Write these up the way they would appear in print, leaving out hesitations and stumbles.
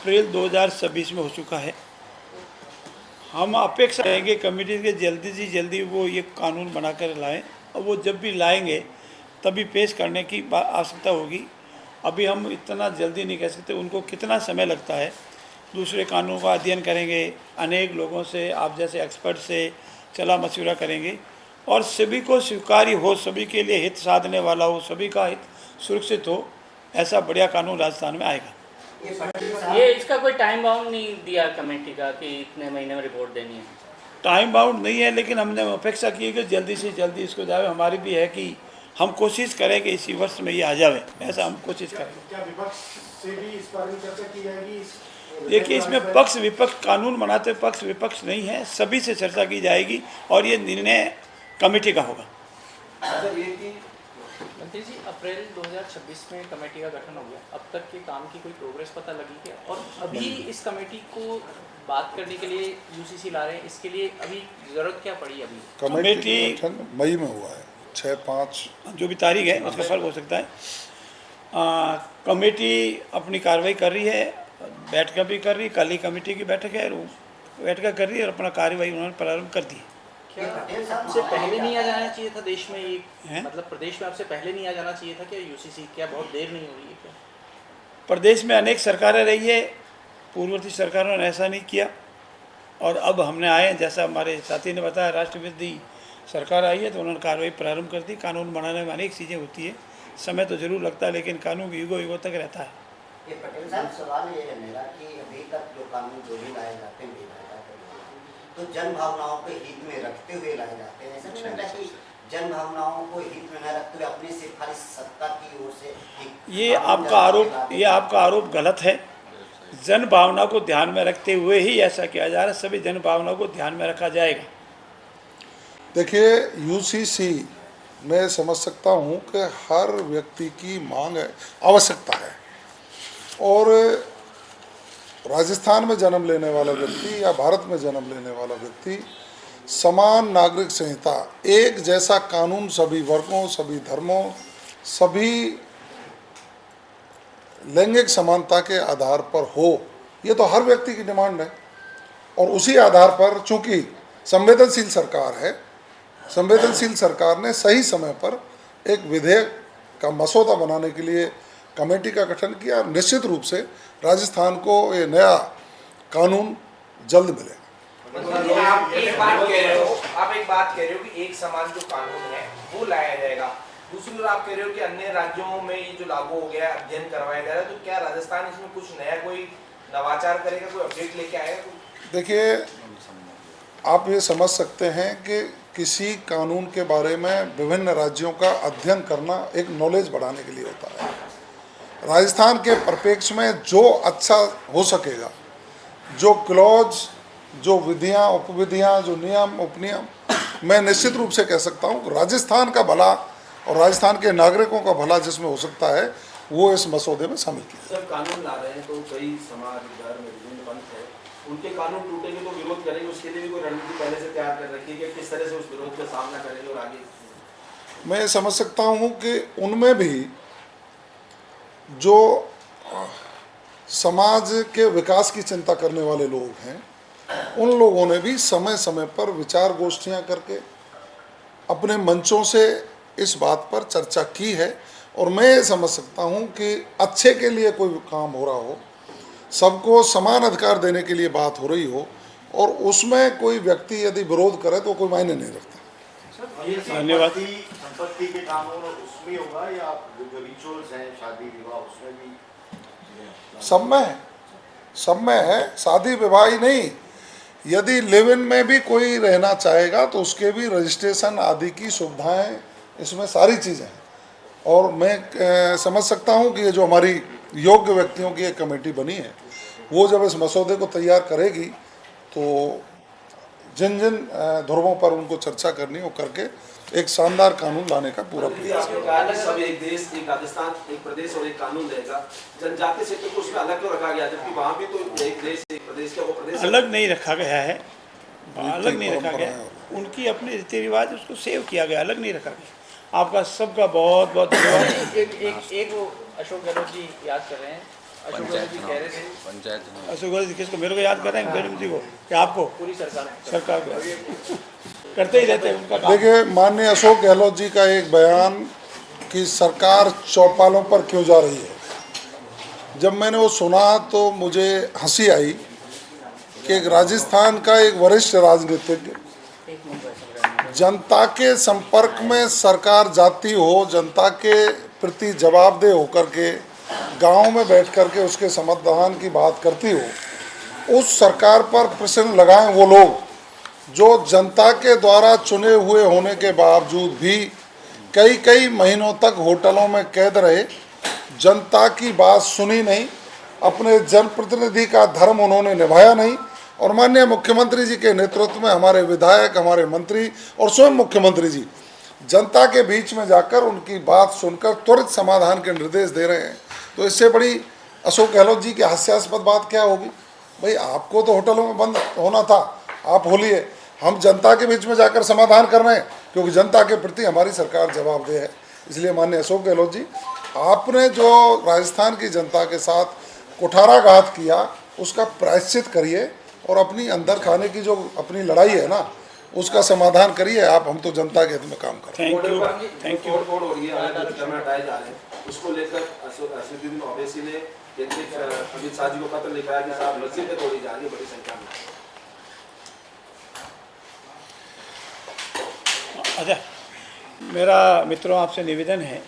अप्रैल 2026 में हो चुका है। हम अपेक्षा करेंगे कमेटी के जल्दी से जल्दी वो ये कानून बनाकर लाएं, और वो जब भी लाएंगे तभी पेश करने की आवश्यकता होगी। अभी हम इतना जल्दी नहीं कह सकते उनको कितना समय लगता है। दूसरे कानूनों का अध्ययन करेंगे, अनेक लोगों से, आप जैसे एक्सपर्ट से सलाह मशविरा करेंगे और सभी को स्वीकार्य हो, सभी के लिए हित साधने वाला हो, सभी का हित सुरक्षित हो, ऐसा बढ़िया कानून राजस्थान में आएगा। ये इसका कोई टाइम बाउंड नहीं दिया कमेटी का कि इतने महीने में रिपोर्ट देनी है? टाइम बाउंड नहीं है, लेकिन हमने अपेक्षा की है कि जल्दी से जल्दी इसको जाए। हमारी भी है कि हम कोशिश करें कि इसी वर्ष में ये आ जाए, ऐसा हम कोशिश करेंगे। क्या विपक्ष से भी इस बारे में चर्चा की जाएगी? देखिए, इसमें पक्ष विपक्ष, कानून बनाते पक्ष विपक्ष नहीं है, सभी से चर्चा की जाएगी और ये निर्णय कमेटी का होगा। मंत्री जी, अप्रैल 2026 में कमेटी का गठन हो गया, अब तक के काम की कोई प्रोग्रेस पता लगी क्या? और अभी इस कमेटी को बात करने के लिए यूसीसी ला रहे हैं, इसके लिए अभी ज़रूरत क्या पड़ी? अभी कमेटी गठन मई में हुआ है, 6-5 जो भी तारीख है उसका फर्क हो सकता है। कमेटी अपनी कार्रवाई कर रही है, बैठक भी कर रही है, कल ही कमेटी की बैठक है, बैठक कर रही है और अपना कार्रवाई उन्होंने प्रारंभ कर दी है। क्या आपसे पहले नहीं आ जाना चाहिए था देश में? ये मतलब प्रदेश में आपसे पहले नहीं आ जाना चाहिए था क्या यूसीसी? क्या बहुत देर नहीं हो रही है क्या? प्रदेश में अनेक सरकारें रही है, पूर्ववर्ती सरकारों ने ऐसा नहीं किया और अब हमने आए, जैसा हमारे साथी ने बताया, राष्ट्रविरोधी सरकार आई है तो उन्होंने कार्रवाई प्रारंभ कर दी। कानून बनाने में अनेक चीज़ें होती है, समय तो जरूर लगता है, लेकिन कानून युगों युगों तक रहता है। ये पटेल साहब, सवाल ये है मेरा कि अभी तक जो कानून जो भी लाए जाते हैं तो जन भावनाओं को हित में रखते हुए लाए जाते हैं। ऐसा नहीं लगता कि जन भावनाओं को हित में न रखते हुए अपनी सिफारिश सत्ता की ओर से? ये आपका आरोप गलत है। जन भावना को ध्यान में रखते हुए ही ऐसा किया जा रहा है, सभी जन भावना को ध्यान में रखा जाएगा। देखिए, यूसीसी मैं समझ सकता हूँ कि हर व्यक्ति की मांग है, आवश्यकता है, और राजस्थान में जन्म लेने वाला व्यक्ति या भारत में जन्म लेने वाला व्यक्ति समान नागरिक संहिता, एक जैसा कानून सभी वर्गों, सभी धर्मों, सभी लैंगिक समानता के आधार पर हो, ये तो हर व्यक्ति की डिमांड है। और उसी आधार पर चूंकि संवेदनशील सरकार है, संवेदनशील सरकार ने सही समय पर एक विधेयक का मसौदा बनाने के लिए कमेटी का गठन किया। निश्चित रूप से राजस्थान को ये नया कानून जल्द मिलेगा। आप एक बात कह रहे हो कि एक समान जो कानून है वो लाया जाएगा, दूसरी ओर आप कह रहे हो कि अन्य राज्यों में ये जो लागू हो गया, अध्ययन करवाया जा रहा है, तो क्या राजस्थान इसमें कुछ नया कोई नवाचार करेगा, कोई अपडेट लेके आएगा? देखिए, आप ये समझ सकते हैं कि किसी कानून के बारे में विभिन्न राज्यों का अध्ययन करना एक नॉलेज बढ़ाने के लिए होता है। राजस्थान के परिप्रेक्ष्य में जो अच्छा हो सकेगा, जो क्लॉज, जो विधियां, उपविधियां, जो नियम, उपनियम, मैं निश्चित रूप से कह सकता हूं राजस्थान का भला और राजस्थान के नागरिकों का भला जिसमें हो सकता है वो इस मसौदे में शामिल किया। सब कानून ला रहे हैं तो कई समाज, धर्म, विभिन्न पंथ है, उनके कानून टूटेंगे तो विरोध करेंगे, उसके लिए भी कोई रणनीति पहले से तैयार कर रखी है कि किस तरह से उस विरोध का सामना करेंगे और आगे? मैं समझ सकता हूँ कि उनमें भी जो समाज के विकास की चिंता करने वाले लोग हैं, उन लोगों ने भी समय समय पर विचार गोष्ठियाँ करके अपने मंचों से इस बात पर चर्चा की है। और मैं समझ सकता हूँ कि अच्छे के लिए कोई काम हो रहा हो, सबको समान अधिकार देने के लिए बात हो रही हो, और उसमें कोई व्यक्ति यदि विरोध करे तो कोई मायने नहीं रखता। धन्यवाद। संपत्ति के कानून उसमें होगा या जो रिचुअल्स हैं शादी विवाह उसमें भी? सब में है, शादी विवाह ही नहीं, यदि लिव इन में भी कोई रहना चाहेगा तो उसके भी रजिस्ट्रेशन आदि की सुविधाएं, इसमें सारी चीज़ें हैं। और मैं समझ सकता हूं कि ये जो हमारी योग्य व्यक्तियों की एक कमेटी बनी है, वो जब इस मसौदे को तैयार करेगी तो जिन जिन ध्रुवों पर उनको चर्चा करनी हो करके एक शानदार कानून लाने का पूरा प्रयास। सब एक देश, एक राजस्थान, एक प्रदेश और एक कानून रहेगा। जनजातीय क्षेत्र को उसमें अलग क्यों रखा गया, जबकि वहाँ भी तो एक देश, एक प्रदेश का वो प्रदेश अलग नहीं रखा गया है, अलग नहीं रखा गया, उनकी अपने रीति रिवाज उसको सेव किया गया, अलग नहीं रखा गया। आपका सबका बहुत बहुत धन्यवाद। एक वो अशोक गहलोत जी याद कर रहे हैं, अशोक गहलोत जी कह रहे थे पंचायत में अशोक गहलोत जी किसको, मेरे को याद कर रहे हैं मैडम जी को कि आपको पूरी सरकार सरकार को करते ही रहते हैं उनका काम। देखिए, माननीय अशोक गहलोत जी का एक बयान कि सरकार चौपालों पर क्यों जा रही है, जब मैंने वो सुना तो मुझे हंसी आई कि एक राजस्थान का एक वरिष्ठ राजनीतिज्ञ जनता के संपर्क में सरकार जाती हो, जनता के प्रति जवाबदेह होकर के गांव में बैठ कर के उसके समाधान की बात करती हो, उस सरकार पर प्रश्न लगाएं वो लोग जो जनता के द्वारा चुने हुए होने के बावजूद भी कई कई महीनों तक होटलों में कैद रहे, जनता की बात सुनी नहीं, अपने जनप्रतिनिधि का धर्म उन्होंने निभाया नहीं। और माननीय मुख्यमंत्री जी के नेतृत्व में हमारे विधायक, हमारे मंत्री और स्वयं मुख्यमंत्री जी जनता के बीच में जाकर उनकी बात सुनकर त्वरित समाधान के निर्देश दे रहे हैं। तो इससे बड़ी अशोक गहलोत जी की हास्यास्पद बात क्या होगी। भाई, आपको तो होटलों में बंद होना था, आप होलिए, हम जनता के बीच में जाकर समाधान कर रहे हैं, क्योंकि जनता के प्रति हमारी सरकार जवाबदेह है। इसलिए माननीय अशोक गहलोत जी, आपने जो राजस्थान की जनता के साथ कुठाराघात किया उसका प्रायश्चित करिए और अपनी अंदर खाने की जो अपनी लड़ाई है ना, उसका समाधान करिए। आप, हम तो जनता के हित में काम करें। Thank you, thank you. तोड़ हो रही है, अलग हटाए जा रहे हैं, उसको लेकर असदुद्दीन ओवैसी ने केंद्रीय अमित शाह जी को पत्र लिखा है कि साहब मस्जिदें तोड़ी जा रही है बड़ी संख्या में। अच्छा, मेरा मित्रों आपसे निवेदन है,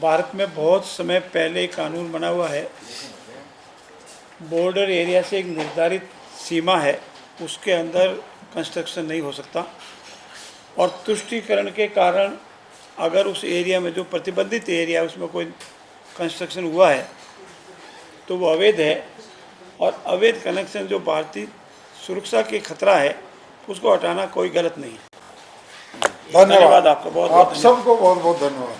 भारत में बहुत समय पहले एक कानून बना हुआ है, बॉर्डर एरिया से एक निर्धारित सीमा है, उसके अंदर कंस्ट्रक्शन नहीं हो सकता। और तुष्टीकरण के कारण अगर उस एरिया में जो प्रतिबंधित एरिया है उसमें कोई कंस्ट्रक्शन हुआ है तो वो अवैध है। और अवैध कनेक्शन जो भारतीय सुरक्षा के खतरा है उसको हटाना कोई गलत नहीं है। धन्यवाद आपका, बहुत बहुत आप सबको बहुत बहुत धन्यवाद।